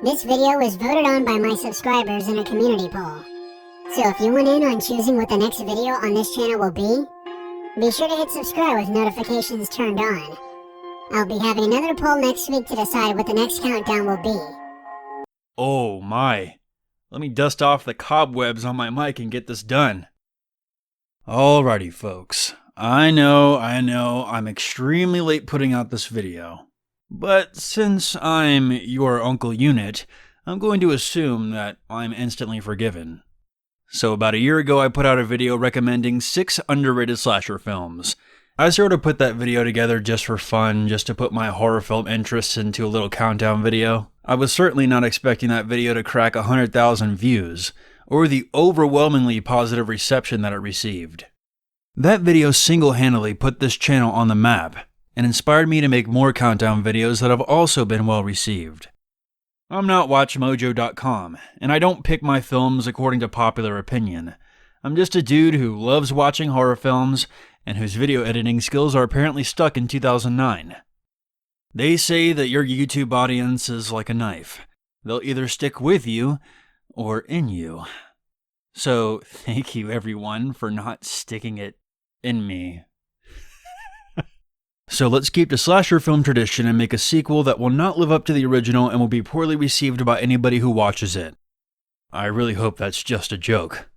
This video was voted on by my subscribers in a community poll. So if you want in on choosing what the next video on this channel will be sure to hit subscribe with notifications turned on. I'll be having another poll next week to decide what the next countdown will be. Oh my. Let me dust off the cobwebs on my mic and get this done. Alrighty folks, I know, I'm extremely late putting out this video. But since I'm your Uncle Unit, I'm going to assume that I'm instantly forgiven. So about a year ago I put out a video recommending 6 underrated slasher films. I sort of put that video together just for fun, just to put my horror film interests into a little countdown video. I was certainly not expecting that video to crack 100,000 views, or the overwhelmingly positive reception that it received. That video single-handedly put this channel on the map, and inspired me to make more countdown videos that have also been well received. I'm not WatchMojo.com, and I don't pick my films according to popular opinion. I'm just a dude who loves watching horror films, and whose video editing skills are apparently stuck in 2009. They say that your YouTube audience is like a knife. They'll either stick with you, or in you. So, thank you everyone for not sticking it in me. So let's keep the slasher film tradition and make a sequel that will not live up to the original and will be poorly received by anybody who watches it. I really hope that's just a joke.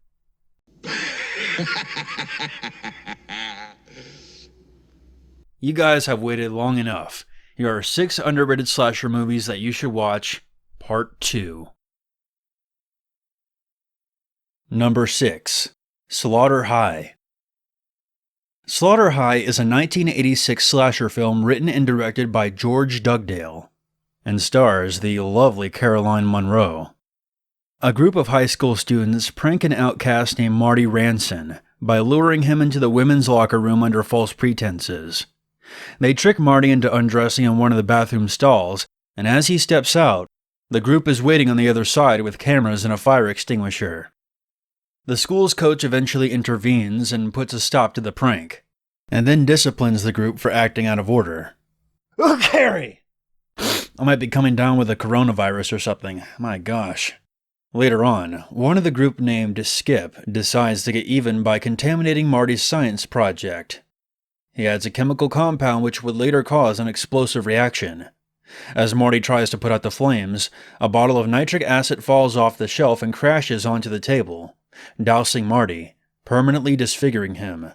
You guys have waited long enough. Here are 6 underrated slasher movies that you should watch, Part 2. Number 6. Slaughter High. Slaughter High is a 1986 slasher film written and directed by George Dugdale, and stars the lovely Caroline Munro. A group of high school students prank an outcast named Marty Ranson by luring him into the women's locker room under false pretenses. They trick Marty into undressing in one of the bathroom stalls, and as he steps out, the group is waiting on the other side with cameras and a fire extinguisher. The school's coach eventually intervenes and puts a stop to the prank, and then disciplines the group for acting out of order. Oh, Carrie! I might be coming down with the coronavirus or something. My gosh. Later on, one of the group named Skip decides to get even by contaminating Marty's science project. He adds a chemical compound which would later cause an explosive reaction. As Marty tries to put out the flames, a bottle of nitric acid falls off the shelf and crashes onto the table, dousing Marty, permanently disfiguring him.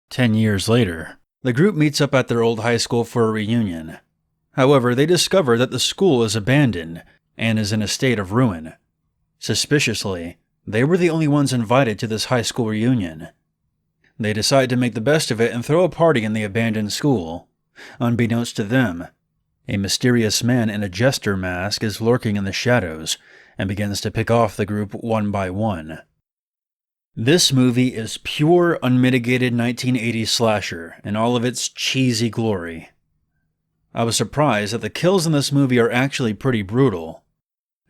10 years later, the group meets up at their old high school for a reunion. However, they discover that the school is abandoned and is in a state of ruin. Suspiciously, they were the only ones invited to this high school reunion. They decide to make the best of it and throw a party in the abandoned school. Unbeknownst to them, a mysterious man in a jester mask is lurking in the shadows and begins to pick off the group one by one. This movie is pure, unmitigated 1980s slasher in all of its cheesy glory. I was surprised that the kills in this movie are actually pretty brutal.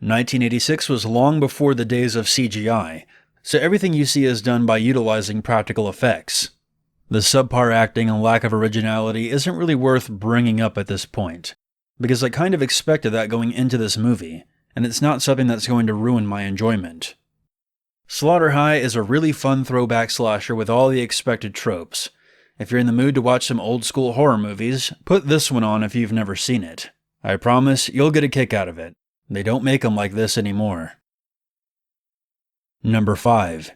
1986 was long before the days of CGI, so everything you see is done by utilizing practical effects. The subpar acting and lack of originality isn't really worth bringing up at this point, because I kind of expected that going into this movie, and it's not something that's going to ruin my enjoyment. Slaughter High is a really fun throwback slasher with all the expected tropes. If you're in the mood to watch some old school horror movies, put this one on if you've never seen it. I promise you'll get a kick out of it. They don't make them like this anymore. Number 5.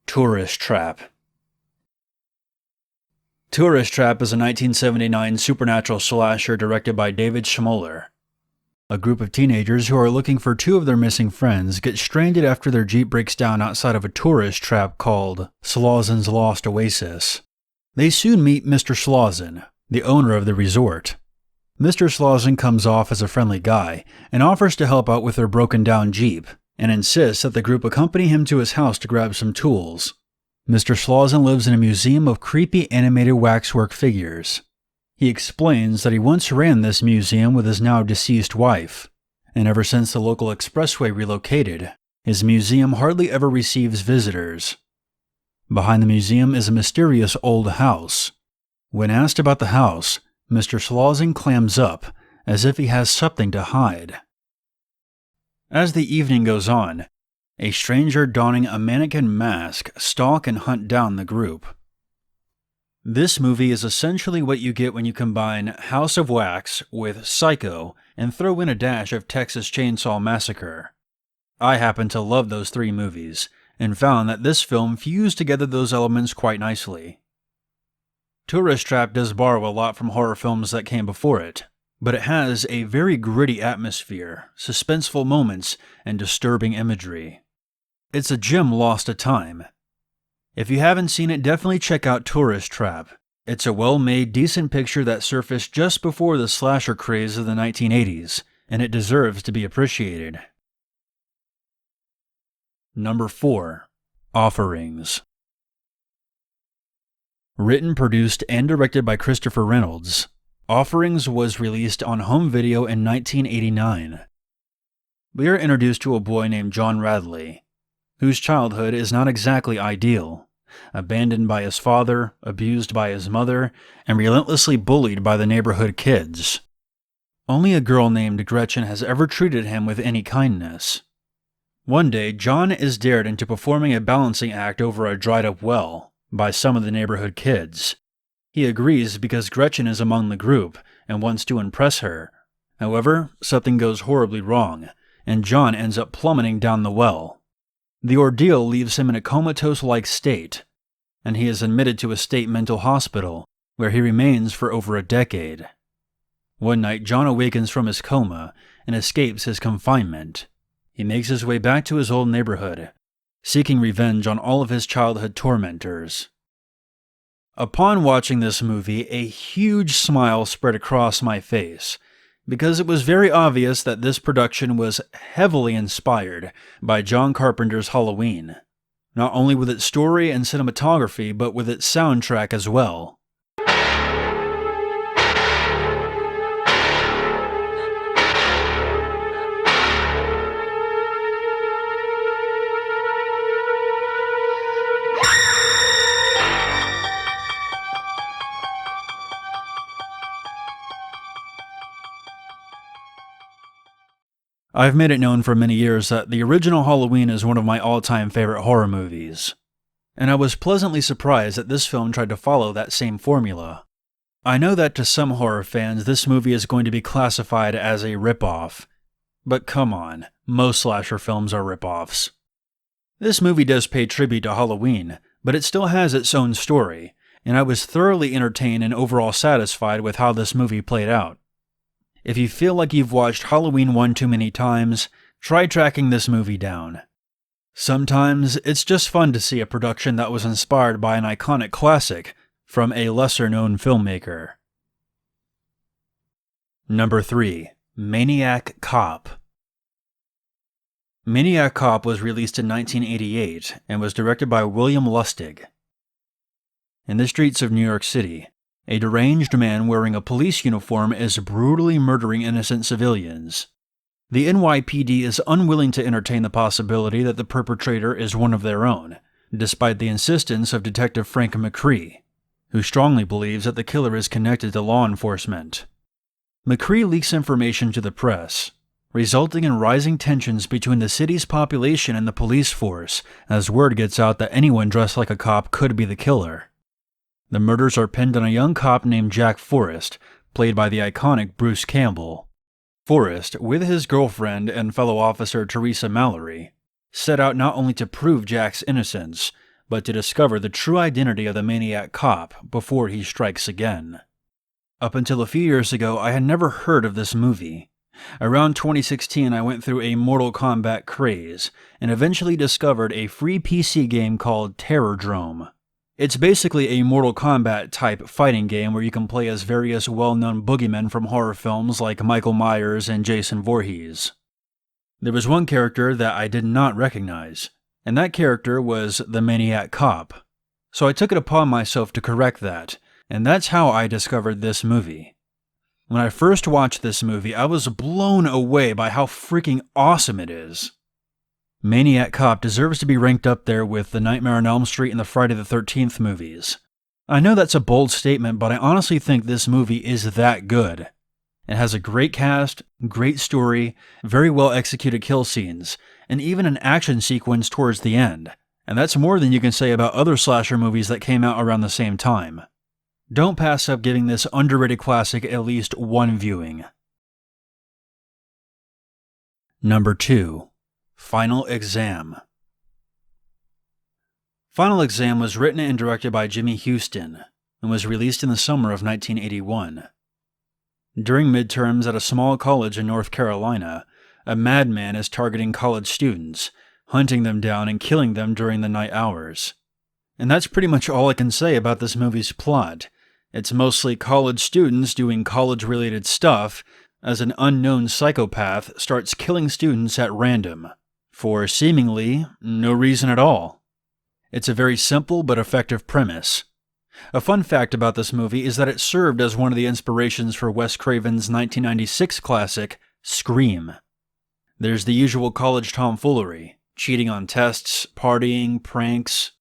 Tourist Trap. Tourist Trap is a 1979 supernatural slasher directed by David Schmoller. A group of teenagers who are looking for 2 of their missing friends get stranded after their jeep breaks down outside of a tourist trap called Slausen's Lost Oasis. They soon meet Mr. Slausen, the owner of the resort. Mr. Slausen comes off as a friendly guy and offers to help out with their broken down jeep, and insists that the group accompany him to his house to grab some tools. Mr. Slausen lives in a museum of creepy animated waxwork figures. He explains that he once ran this museum with his now deceased wife, and ever since the local expressway relocated, his museum hardly ever receives visitors. Behind the museum is a mysterious old house. When asked about the house, Mr. Slausen clams up, as if he has something to hide. As the evening goes on, a stranger donning a mannequin mask stalk and hunt down the group. This movie is essentially what you get when you combine House of Wax with Psycho and throw in a dash of Texas Chainsaw Massacre. I happen to love those three movies, and found that this film fused together those elements quite nicely. Tourist Trap does borrow a lot from horror films that came before it, but it has a very gritty atmosphere, suspenseful moments, and disturbing imagery. It's a gem lost to time. If you haven't seen it, definitely check out Tourist Trap. It's a well-made, decent picture that surfaced just before the slasher craze of the 1980s, and it deserves to be appreciated. Number 4. Offerings. Written, produced, and directed by Christopher Reynolds, Offerings was released on home video in 1989. We are introduced to a boy named John Radley, whose childhood is not exactly ideal, abandoned by his father, abused by his mother, and relentlessly bullied by the neighborhood kids. Only a girl named Gretchen has ever treated him with any kindness. One day, John is dared into performing a balancing act over a dried-up well by some of the neighborhood kids. He agrees because Gretchen is among the group and wants to impress her. However, something goes horribly wrong, and John ends up plummeting down the well. The ordeal leaves him in a comatose-like state, and he is admitted to a state mental hospital, where he remains for over a decade. One night, John awakens from his coma and escapes his confinement. He makes his way back to his old neighborhood, seeking revenge on all of his childhood tormentors. Upon watching this movie, a huge smile spread across my face, because it was very obvious that this production was heavily inspired by John Carpenter's Halloween, not only with its story and cinematography, but with its soundtrack as well. I've made it known for many years that the original Halloween is one of my all-time favorite horror movies, and I was pleasantly surprised that this film tried to follow that same formula. I know that to some horror fans this movie is going to be classified as a rip-off, but come on, most slasher films are rip-offs. This movie does pay tribute to Halloween, but it still has its own story, and I was thoroughly entertained and overall satisfied with how this movie played out. If you feel like you've watched Halloween one too many times, try tracking this movie down. Sometimes it's just fun to see a production that was inspired by an iconic classic from a lesser-known filmmaker. Number 3. Maniac Cop. Maniac Cop was released in 1988 and was directed by William Lustig. In the streets of New York City, a deranged man wearing a police uniform is brutally murdering innocent civilians. The NYPD is unwilling to entertain the possibility that the perpetrator is one of their own, despite the insistence of Detective Frank McCree, who strongly believes that the killer is connected to law enforcement. McCree leaks information to the press, resulting in rising tensions between the city's population and the police force, as word gets out that anyone dressed like a cop could be the killer. The murders are pinned on a young cop named Jack Forrest, played by the iconic Bruce Campbell. Forrest, with his girlfriend and fellow officer Teresa Mallory, set out not only to prove Jack's innocence, but to discover the true identity of the maniac cop before he strikes again. Up until a few years ago, I had never heard of this movie. Around 2016, I went through a Mortal Kombat craze, and eventually discovered a free PC game called Terrordrome. It's basically a Mortal Kombat-type fighting game where you can play as various well-known boogeymen from horror films like Michael Myers and Jason Voorhees. There was one character that I did not recognize, and that character was the Maniac Cop. So I took it upon myself to correct that, and that's how I discovered this movie. When I first watched this movie, I was blown away by how freaking awesome it is. Maniac Cop deserves to be ranked up there with the Nightmare on Elm Street and the Friday the 13th movies. I know that's a bold statement, but I honestly think this movie is that good. It has a great cast, great story, very well executed kill scenes, and even an action sequence towards the end. And that's more than you can say about other slasher movies that came out around the same time. Don't pass up giving this underrated classic at least one viewing. Number 2. Final Exam. Final Exam was written and directed by Jimmy Houston and was released in the summer of 1981. During midterms at a small college in North Carolina, a madman is targeting college students, hunting them down and killing them during the night hours. And that's pretty much all I can say about this movie's plot. It's mostly college students doing college-related stuff as an unknown psychopath starts killing students at random, for seemingly no reason at all. It's a very simple but effective premise. A fun fact about this movie is that it served as one of the inspirations for Wes Craven's 1996 classic, Scream. There's the usual college tomfoolery, cheating on tests, partying, pranks.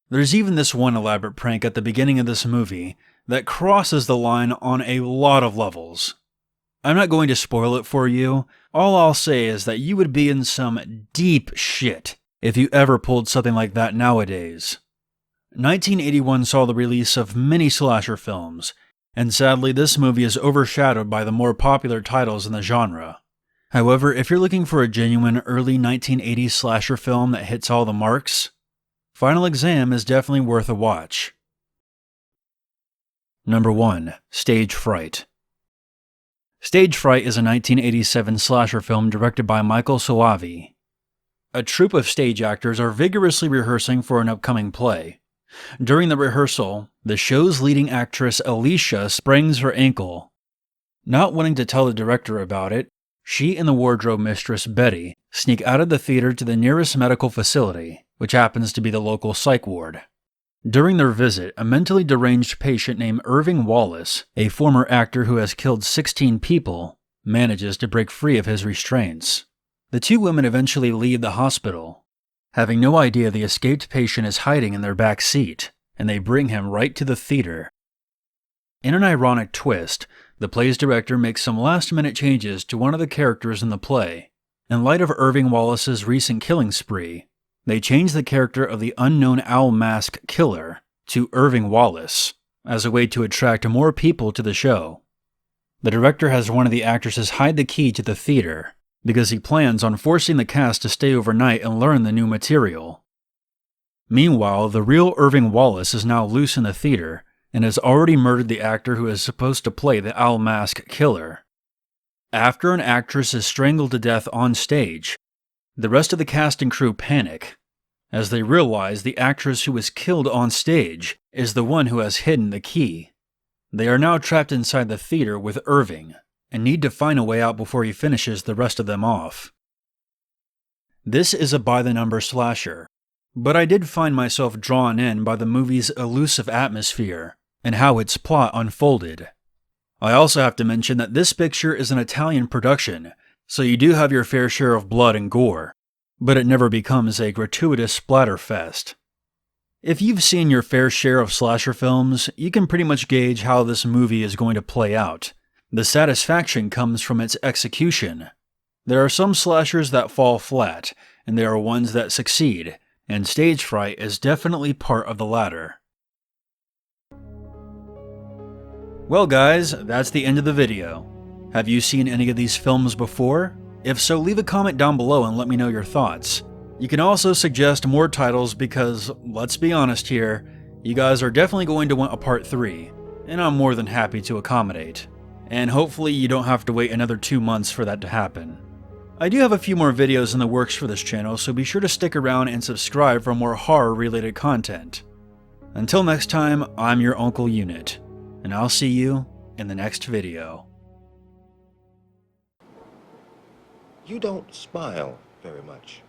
There's even this one elaborate prank at the beginning of this movie that crosses the line on a lot of levels. I'm not going to spoil it for you. All I'll say is that you would be in some deep shit if you ever pulled something like that nowadays. 1981 saw the release of many slasher films, and sadly this movie is overshadowed by the more popular titles in the genre. However, if you're looking for a genuine early 1980s slasher film that hits all the marks, Final Exam is definitely worth a watch. Number 1. Stage Fright. Stage Fright is a 1987 slasher film directed by Michael Soavi. A troupe of stage actors are vigorously rehearsing for an upcoming play. During the rehearsal, the show's leading actress Alicia sprains her ankle. Not wanting to tell the director about it, she and the wardrobe mistress Betty sneak out of the theater to the nearest medical facility, which happens to be the local psych ward. During their visit, a mentally deranged patient named Irving Wallace, a former actor who has killed 16 people, manages to break free of his restraints. The two women eventually leave the hospital, having no idea the escaped patient is hiding in their back seat, and they bring him right to the theater. In an ironic twist, the play's director makes some last-minute changes to one of the characters in the play. In light of Irving Wallace's recent killing spree, they change the character of the unknown owl mask killer to Irving Wallace, as a way to attract more people to the show. The director has one of the actresses hide the key to the theater, because he plans on forcing the cast to stay overnight and learn the new material. Meanwhile, the real Irving Wallace is now loose in the theater, and has already murdered the actor who is supposed to play the owl mask killer. After an actress is strangled to death on stage, the rest of the cast and crew panic, as they realize the actress who was killed on stage is the one who has hidden the key. They are now trapped inside the theater with Irving, and need to find a way out before he finishes the rest of them off. This is a by-the-number slasher, but I did find myself drawn in by the movie's elusive atmosphere and how its plot unfolded. I also have to mention that this picture is an Italian production, so you do have your fair share of blood and gore, but it never becomes a gratuitous splatterfest. If you've seen your fair share of slasher films, you can pretty much gauge how this movie is going to play out. The satisfaction comes from its execution. There are some slashers that fall flat, and there are ones that succeed, and Stage Fright is definitely part of the latter. Well guys, that's the end of the video. Have you seen any of these films before? If so, leave a comment down below and let me know your thoughts. You can also suggest more titles because, let's be honest here, you guys are definitely going to want a part 3, and I'm more than happy to accommodate. And hopefully you don't have to wait another 2 months for that to happen. I do have a few more videos in the works for this channel, so be sure to stick around and subscribe for more horror-related content. Until next time, I'm your Uncle Unit, and I'll see you in the next video. You don't smile very much.